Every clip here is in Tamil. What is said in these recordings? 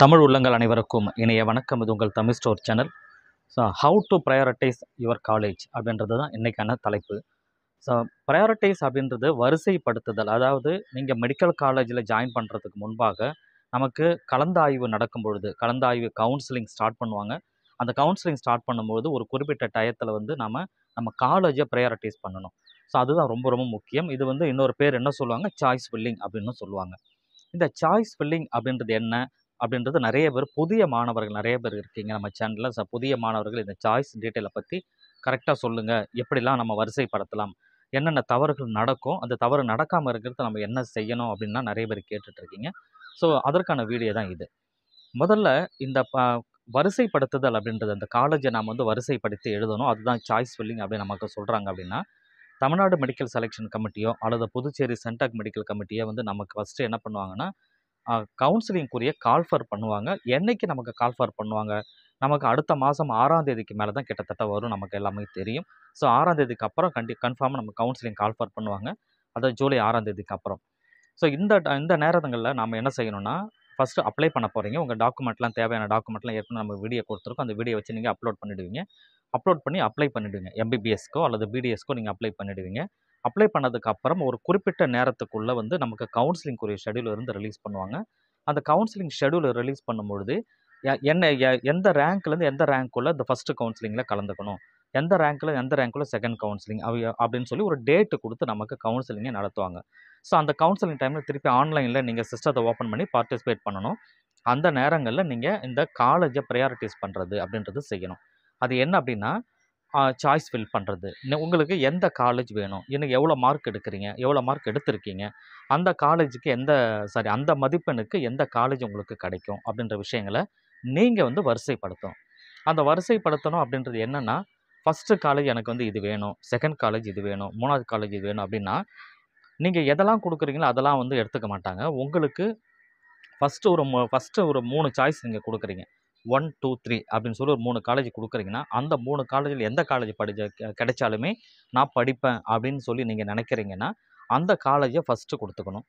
தமிழ் உள்ளங்கள் அனைவருக்கும் இணைய வணக்கம். இது உங்கள் Tamil store channel. How to prioritize your college அப்படின்றது தான் இன்றைக்கான தலைப்பு. ஸோ ப்ரையாரிட்டைஸ் அப்படின்றது வரிசைப்படுத்துதல். அதாவது நீங்கள் மெடிக்கல் காலேஜில் ஜாயின் பண்ணுறதுக்கு முன்பாக நமக்கு கலந்தாய்வு நடக்கும் பொழுது, கலந்தாய்வு கவுன்சிலிங் ஸ்டார்ட் பண்ணுவாங்க. அந்த கவுன்சிலிங் ஸ்டார்ட் பண்ணும்போது ஒரு குறிப்பிட்ட டயத்தில் வந்து நம்ம காலேஜை ப்ரையாரிட்டைஸ் பண்ணணும். ஸோ அதுதான் ரொம்ப ரொம்ப முக்கியம். இது வந்து இன்னொரு பேர் என்ன சொல்லுவாங்க, சாய்ஸ் ஃபில்லிங் அப்படின்னு சொல்லுவாங்க. இந்த சாய்ஸ் ஃபில்லிங் அப்படின்றது என்ன அப்படின்றது நிறைய பேர், புதிய மாணவர்கள் நிறைய பேர் இருக்கீங்க நம்ம சேனலில். புதிய மாணவர்கள் இந்த சாய்ஸ் டீட்டெயிலை பற்றி கரெக்டாக சொல்லுங்கள், எப்படிலாம் நம்ம வரிசைப்படுத்தலாம், என்னென்ன தவறுகள் நடக்கும், அந்த தவறு நடக்காமல் இருக்கிறது நம்ம என்ன செய்யணும் அப்படின்லாம் நிறைய பேர் கேட்டுட்ருக்கீங்க. ஸோ அதற்கான வீடியோ தான் இது. முதல்ல இந்த வரிசைப்படுத்துதல் அப்படின்றது, அந்த காலேஜை நாம் வந்து வரிசைப்படுத்தி எழுதணும். அதுதான் சாய்ஸ் ஃபில்லிங் அப்படின்னு நமக்கு சொல்கிறாங்க. அப்படின்னா தமிழ்நாடு மெடிக்கல் செலெக்ஷன் கமிட்டியோ அல்லது புதுச்சேரி சென்டாக் மெடிக்கல் கமிட்டியோ வந்து நமக்கு ஃபஸ்ட்டு என்ன பண்ணுவாங்கன்னா, கவுன்சிலிங்குரிய கால்ஃபர் பண்ணுவாங்க. என்னைக்கு நமக்கு கால்ஃபர் பண்ணுவாங்க, நமக்கு அடுத்த மாதம் 6ஆம் தேதிக்கு மேலே தான் கிட்டத்தட்ட வரும், நமக்கு எல்லாமே தெரியும். ஸோ 6ஆம் தேதிக்கு அப்புறம் கன்ஃபார்மாக நம்ம கவுன்சிலிங் கால்ஃபர் பண்ணுவாங்க. அதாவது ஜூலை 6ஆம் தேதிக்கு அப்புறம். ஸோ இந்த நேரங்களில் நாம் என்ன செய்யணும்னா, ஃபஸ்ட்டு அப்ளை பண்ண போகிறீங்க. உங்கள் டாக்குமெண்ட்லாம், தேவையான டாக்குமெண்ட்லாம் ஏற்கனவே நம்ம வீடியோ கொடுத்துருக்கோம். அந்த வீடியோ வச்சு நீங்கள் அப்லோட் பண்ணிவிடுவீங்க. அப்லோட் பண்ணி அப்ளை பண்ணிவிடுவீங்க. எம்பிபிஎஸ்க்கோ அல்லது பிடிஎஸ்க்கோ நீங்கள் அப்ளை பண்ணிவிடுவீங்க. அப்ளை பண்ணதுக்கு அப்புறம் ஒரு குறிப்பிட்ட நேரத்துக்குள்ளே வந்து நமக்கு கவுன்சிலிங்குரிய ஷெட்யூல் இருந்து ரிலீஸ் பண்ணுவாங்க. அந்த கவுன்சிலிங் ஷெட்யூல் ரிலீஸ் பண்ணும்பொழுது எந்த ரேங்க்லேருந்து எந்த ரேங்க்குள்ளே இந்த ஃபஸ்ட்டு கவுன்சிலிங்கில் கலந்துக்கணும், எந்த ரேங்க்கில் செகண்ட் கவுன்சிலிங் அப்படின்னு சொல்லி ஒரு டேட்டு கொடுத்து நமக்கு கவுன்சிலிங்கை நடத்துவாங்க. ஸோ அந்த கவுன்சிலிங் டைமில் திருப்பி ஆன்லைனில் நீங்கள் சிஸ்டத்தை ஓப்பன் பண்ணி பார்ட்டிசிபேட் பண்ணணும். அந்த நேரங்களில் நீங்கள் இந்த காலேஜை ப்ரையாரிட்டைஸ் பண்ணுறது அப்படின்றது செய்யணும். அது என்ன அப்படின்னா, சாய்ஸ் ஃபில் பண்ணுறது. உங்களுக்கு எந்த காலேஜ் வேணும், இன்னும் எவ்வளோ மார்க் எடுக்கிறீங்க, எவ்வளோ மார்க் எடுத்திருக்கீங்க, அந்த காலேஜுக்கு அந்த மதிப்பெண்ணுக்கு எந்த காலேஜ் உங்களுக்கு கிடைக்கும் அப்படின்ற விஷயங்களை நீங்கள் வந்து வரிசைப்படுத்தணும். அந்த வரிசைப்படுத்தணும் அப்படின்றது என்னென்னா, ஃபஸ்ட்டு காலேஜ் எனக்கு வந்து இது வேணும், செகண்ட் காலேஜ் இது வேணும், 3வது காலேஜ் இது வேணும் அப்படின்னா, நீங்கள் எதெல்லாம் கொடுக்குறீங்களோ அதெல்லாம் வந்து எடுத்துக்க மாட்டாங்க. உங்களுக்கு ஃபஸ்ட்டு ஒரு 3 சாய்ஸ் நீங்கள் கொடுக்குறீங்க. 1, 2, 3 அப்படின்னு சொல்லி ஒரு 3 காலேஜ் கொடுக்குறீங்கன்னா, அந்த 3 காலேஜில் எந்த காலேஜ் கிடைச்சாலுமே நான் படிப்பேன் அப்படின்னு சொல்லி நீங்கள் நினைக்கிறீங்கன்னா, அந்த காலேஜை ஃபஸ்ட்டு கொடுத்துக்கணும்.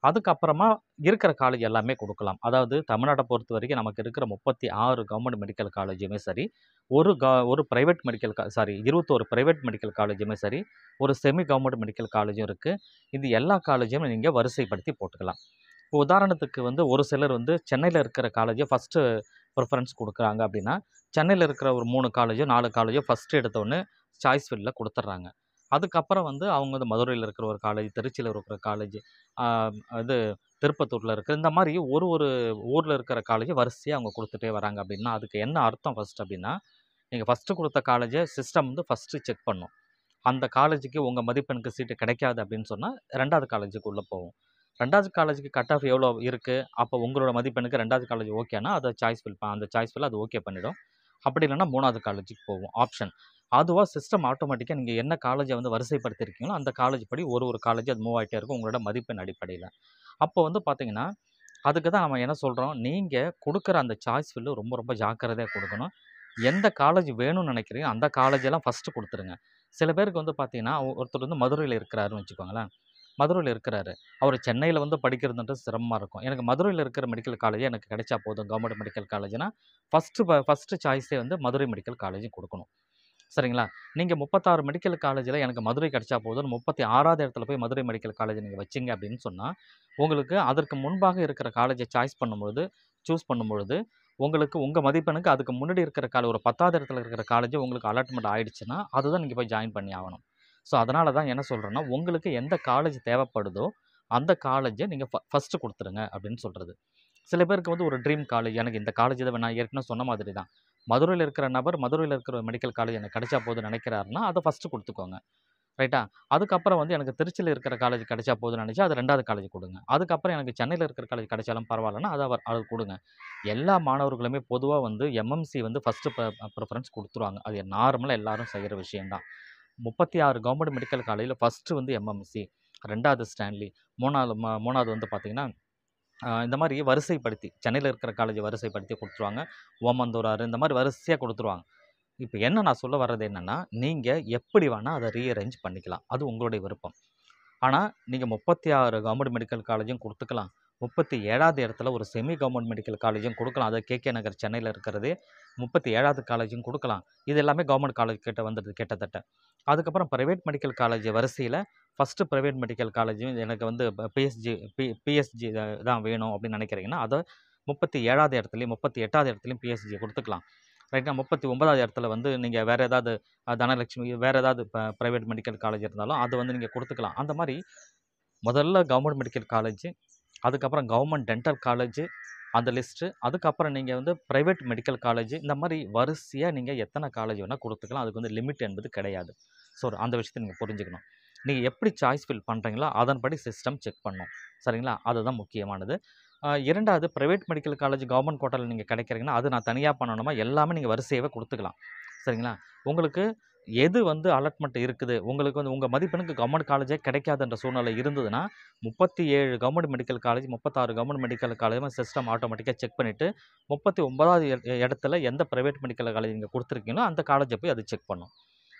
அதுக்கப்புறமா இருக்கிற காலேஜ் எல்லாமே கொடுக்கலாம். அதாவது தமிழ்நாட்டை பொறுத்த வரைக்கும் நமக்கு இருக்கிற 36 கவர்மெண்ட் மெடிக்கல் காலேஜுமே சரி, ஒரு பிரைவேட் 21 பிரைவேட் மெடிக்கல் காலேஜுமே சரி, ஒரு செமி கவர்மெண்ட் மெடிக்கல் காலேஜும் இருக்குது. இது எல்லா காலேஜும் நீங்கள் வரிசைப்படுத்தி போட்டுக்கலாம். இப்போ உதாரணத்துக்கு வந்து ஒரு சிலர் வந்து சென்னையில் இருக்கிற காலேஜை ஃபஸ்ட்டு ப்ரிஃபரன்ஸ் கொடுக்குறாங்க அப்படின்னா, சென்னையில் இருக்கிற ஒரு 3 காலேஜோ 4 காலேஜோ ஃபஸ்ட்டு எடுத்தோடனே சாய்ஸ் ஃபில்லில் கொடுத்துட்றாங்க. அதுக்கப்புறம் வந்து அவங்க வந்து மதுரையில் இருக்கிற ஒரு காலேஜ், திருச்சியில் இருக்கிற காலேஜ், இது திருப்பத்தூரில் இருக்கிற, இந்த மாதிரி ஒரு ஊரில் இருக்கிற காலேஜை வரிசையாக அவங்க கொடுத்துட்டே வராங்க. அப்படின்னா அதுக்கு என்ன அர்த்தம் ஃபஸ்ட் அப்படின்னா, நீங்கள் ஃபஸ்ட்டு கொடுத்த காலேஜை சிஸ்டம் வந்து ஃபஸ்ட்டு செக் பண்ணும். அந்த காலேஜுக்கு உங்கள் மதிப்பெண்ணுக்கு சீட்டு கிடைக்காது அப்படின்னு சொன்னால் 2வது காலேஜுக்கு உள்ளே போகும். 2வது காலேஜுக்கு கட் ஆஃப் எவ்வளோ இருக்குது, அப்போ உங்களோட மதிப்பெண்ணுக்கு 2வது காலேஜ் ஓகேனா அதை அந்த சாய்ஸ் ஃபில் அது ஓகே பண்ணிவிடும். அப்படி இல்லைன்னா 3வது காலேஜுக்கு போகும் ஆப்ஷன். அதுவாக சிஸ்டம் ஆட்டோமேட்டிக்காக நீங்கள் என்ன காலேஜை வந்து வரிசைப்படுத்திருக்கீங்களோ அந்த காலேஜ் படி ஒரு காலேஜ் அது மூவ் ஆகிட்டே இருக்கும் உங்களோட மதிப்பெண் அடிப்படையில். அப்போ வந்து பார்த்தீங்கன்னா, அதுக்கு தான் நம்ம என்ன சொல்கிறோம், நீங்கள் கொடுக்குற அந்த சாய்ஸ் ஃபில்லு ரொம்ப ரொம்ப ஜாக்கிரதையாக கொடுக்கணும். எந்த காலேஜ் வேணும்னு நினைக்கிறீங்க அந்த காலேஜெல்லாம் ஃபஸ்ட்டு கொடுத்துருங்க. சில பேருக்கு வந்து பார்த்தீங்கன்னா, ஒருத்தர் வந்து மதுரையில் இருக்கிறாருன்னு வச்சுக்கோங்களேன். மதுரையில் இருக்கிறாரு, அவர் சென்னையில் வந்து படிக்கிறதுன்றது சிரமமாக இருக்கும். எனக்கு மதுரையில் இருக்கிற மெடிக்கல் காலேஜே எனக்கு கிடைச்சா போதும், கவர்மெண்ட் மெடிக்கல் காலேஜ்னா ஃபஸ்ட்டு சாய்ஸே வந்து மதுரை மெடிக்கல் காலேஜ் கொடுக்கணும். சரிங்களா? நீங்கள் 36 மெடிக்கல் காலேஜில் எனக்கு மதுரை கிடைச்சா போதும், 36வது இடத்துல போய் மதுரை மெடிக்கல் காலேஜ் நீங்கள் வச்சிங்க அப்படின்னு சொன்னால், உங்களுக்கு அதற்கு முன்பாக இருக்கிற காலேஜை சூஸ் பண்ணும்பொழுது உங்களுக்கு உங்கள் மதிப்பெண்ணுக்கு அதுக்கு முன்னாடி இருக்கிற ஒரு 10வது இடத்துல இருக்கிற காலேஜ் உங்களுக்கு அலாட்மெண்ட் ஆகிடுச்சுன்னா அதுதான் நீங்கள் போய் ஜாயின் பண்ணி ஆகணும். ஸோ அதனால தான் என்ன சொல்கிறேன்னா, உங்களுக்கு எந்த காலேஜ் தேவைப்படுதோ அந்த காலேஜை நீங்கள் ஃபஸ்ட்டு கொடுத்துருங்க அப்படின்னு சொல்கிறது. சில பேருக்கு வந்து ஒரு ட்ரீம் காலேஜ், எனக்கு இந்த காலேஜ் தான், நான் ஏற்கனவே சொன்ன மாதிரி தான், மதுரையில் இருக்கிற நபர் மதுரையில் இருக்கிற மெடிக்கல் காலேஜ் எனக்கு கிடைச்சா போதும்னு நினைக்கிறாருன்னா அதை ஃபஸ்ட்டு கொடுத்துக்கோங்க. ரைட்டா? அதுக்கப்புறம் வந்து எனக்கு திருச்சியில் இருக்கிற காலேஜ் கிடைச்சா போதும்னு நினச்சா அது 2வது காலேஜ் கொடுங்க. அதுக்கப்புறம் எனக்கு சென்னையில் இருக்கிற காலேஜ் கிடைச்சாலும் பரவாயில்லன்னா அது கொடுங்க. எல்லா மாணவர்களுமே பொதுவாக வந்து எம்எம்சி வந்து ஃபஸ்ட்டு ப்ரிஃபரன்ஸ் கொடுத்துருவாங்க. அது நார்மலாக எல்லாரும் செய்கிற விஷயந்தான். 36 கவர்மெண்ட் மெடிக்கல் காலேஜில் ஃபஸ்ட்டு வந்து எம்எம்சி, 2வது ஸ்டான்லி, 3வது வந்து பார்த்திங்கன்னா இந்த மாதிரி வரிசைப்படுத்தி சென்னையில் இருக்கிற காலேஜை வரிசைப்படுத்தி கொடுத்துருவாங்க. ஓமந்தூரார் இந்த மாதிரி வரிசையாக கொடுத்துருவாங்க. இப்போ என்ன நான் சொல்ல வர்றது என்னென்னா, நீங்கள் எப்படி வேணால் அதை ரீஅரேஞ்ச் பண்ணிக்கலாம், அது உங்களுடைய விருப்பம். ஆனால் நீங்கள் 36 கவர்மெண்ட் மெடிக்கல் காலேஜும் கொடுத்துக்கலாம், 37வது இடத்துல ஒரு செமி கவர்மெண்ட் மெடிக்கல் காலேஜும் கொடுக்கலாம். அது கேகே நகர் சென்னையில் இருக்கிறது 37வது காலேஜும் கொடுக்கலாம். இது எல்லாமே கவர்மெண்ட் காலேஜ் கிட்ட வந்துடுது கிட்டத்தட்ட. அதுக்கப்புறம் பிரைவேட் மெடிக்கல் காலேஜ் வரிசையில் ஃபஸ்ட்டு பிரைவேட் மெடிக்கல் காலேஜும் எனக்கு வந்து பிஎஸ்ஜி தான் வேணும் அப்படின்னு நினைக்கிறீங்கன்னா, அதை 37வது இடத்துலையும் 38வது இடத்துலையும் பிஎஸ்ஜி கொடுத்துக்கலாம். ரைட்டா? 39வது இடத்துல வந்து நீங்கள் வேறு ஏதாவது தனலட்சுமி வேறு ஏதாவது ப்ரைவேட் மெடிக்கல் காலேஜ் இருந்தாலும் அது வந்து நீங்கள் கொடுத்துக்கலாம். அந்த மாதிரி முதல்ல கவர்மெண்ட் மெடிக்கல் காலேஜ், அதுக்கப்புறம் கவர்மெண்ட் டென்டல் காலேஜ் அந்த லிஸ்ட்டு, அதுக்கப்புறம் நீங்கள் வந்து ப்ரைவேட் மெடிக்கல் காலேஜ், இந்த மாதிரி வரிசையாக நீங்கள் எத்தனை காலேஜ் வேணால் கொடுத்துக்கலாம். அதுக்கு வந்து லிமிட் என்பது கிடையாது. ஸோ அந்த விஷயத்தை நீங்கள் புரிஞ்சுக்கணும். நீங்கள் எப்படி சாய்ஸ் ஃபில் பண்ணுறீங்களோ அதன்படி சிஸ்டம் செக் பண்ணும். சரிங்களா? அதுதான் முக்கியமானது. 2வது ப்ரைவேட் மெடிக்கல் காலேஜ் கவர்மெண்ட் கோட்டாவில் நீங்கள் கிடைக்கிறீங்கன்னா, அது நான் தனியாக பண்ணணுமா, எல்லாமே நீங்கள் வரிசையாகவே கொடுத்துக்கலாம். சரிங்களா? உங்களுக்கு எது வந்து அலாட்மெண்ட் இருக்குது, உங்களுக்கு வந்து உங்கள் மதிப்பெண்ணுக்கு கவர்மெண்ட் காலேஜே கிடைக்காதுன்ற சூழ்நிலை இருந்ததுன்னா, 37 government medical college, 36 government medical college system ஆட்டோமேட்டிக்காக செக் பண்ணிவிட்டு 39வது இடத்துல எந்த ப்ரைவேட் மெடிக்கல் காலேஜ் நீங்கள் கொடுத்துருக்கீங்களோ அந்த காலேஜை போய் அது செக் பண்ணும்.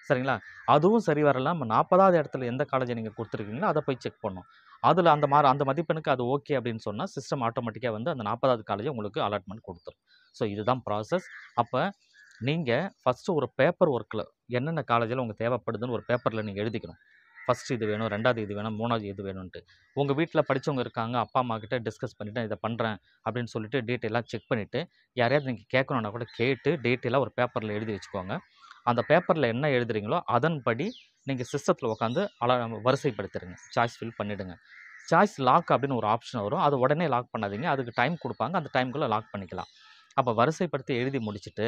சரிங்களா? அதுவும் சரி வரலாம் 40வது இடத்துல எந்த காலேஜை நீங்கள் கொடுத்துருக்கீங்களோ அதை போய் செக் பண்ணும். அதில் அந்த மதிப்பெண்ணுக்கு அது ஓகே அப்படின்னு சொன்னால் சிஸ்டம் ஆட்டோமேட்டிக்காக வந்து அந்த 40வது காலேஜை உங்களுக்கு அலாட்மெண்ட் கொடுத்துரும். ஸோ இதுதான் ப்ராசஸ். அப்போ நீங்கள் ஃபஸ்ட்டு ஒரு பேப்பர் ஒர்க்கில் என்னென்ன காலேஜில் உங்களுக்கு தேவைப்படுதுன்னு ஒரு பேப்பரில் நீங்கள் எழுதிக்கணும். ஃபஸ்ட்டு இது வேணும், 2வது இது வேணும், 3வது இது வேணும்ன்ட்டு. உங்கள் வீட்டில் படித்தவங்க இருக்காங்க, அப்பா அம்மா கிட்ட டிஸ்கஸ் பண்ணிவிட்டு இதை பண்ணுறேன் அப்படின்னு சொல்லிட்டு டீட்டெயிலாக செக் பண்ணிவிட்டு, யாரையாவது நீங்கள் கேட்கணுன்னா கூட கேட்டு டீட்டெயிலாக ஒரு பேப்பரில் எழுதி வச்சுக்கோங்க. அந்த பேப்பரில் என்ன எழுதுறீங்களோ அதன்படி நீங்கள் சிஸ்டத்தில் உட்காந்து வரிசைப்படுத்திடுங்க. சாய்ஸ் ஃபில் பண்ணிவிடுங்க. சாய்ஸ் லாக் அப்படின்னு ஒரு ஆப்ஷன் வரும். அது உடனே லாக் பண்ணாதீங்க. அதுக்கு டைம் கொடுப்பாங்க. அந்த டைம்குள்ளே லாக் பண்ணிக்கலாம். அப்போ வரிசைப்படுத்தி எழுதி முடிச்சுட்டு,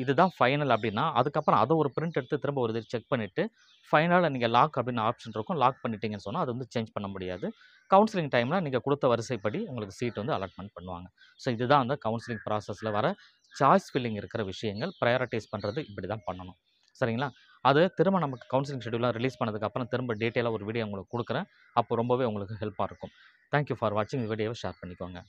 இதுதான் ஃபைனல் அப்படின்னா, அதுக்கப்புறம் அதை ஒரு பிரிண்ட் எடுத்து திரும்ப ஒரு இது செக் பண்ணிவிட்டு, ஃபைனலாக நீங்கள் லாக் அப்படின்னு ஆப்ஷன் இருக்கும். லாக் பண்ணிட்டீங்கன்னு சொன்னால் அது வந்து சேஞ்ச் பண்ண முடியாது. கவுன்சிலிங் டைமில் நீங்கள் கொடுத்த வரிசைப்படி உங்களுக்கு சீட் வந்து அலாட்மெண்ட் பண்ணுவாங்க. ஸோ இதுதான் அந்த கவுன்சிலிங் ப்ராசஸில் வர சாய்ஸ் ஃபில்லிங் இருக்கிற விஷயங்கள். ப்ரையாரிட்டைஸ் பண்ணுறது இப்படி தான் பண்ணணும். சரிங்களா? அது திரும்ப நமக்கு கவுன்சிலிங் ஷெட்யூலாக ரிலீஸ் பண்ணதுக்கப்புறம் திரும்ப டீட்டெயிலாக ஒரு வீடியோ உங்களுக்கு கொடுக்குறேன். அப்போ ரொம்பவே உங்களுக்கு ஹெல்ப்பாக இருக்கும். தேங்க் யூ ஃபார் வாட்சிங். இந்த வீடியோவை ஷேர் பண்ணிக்கோங்க.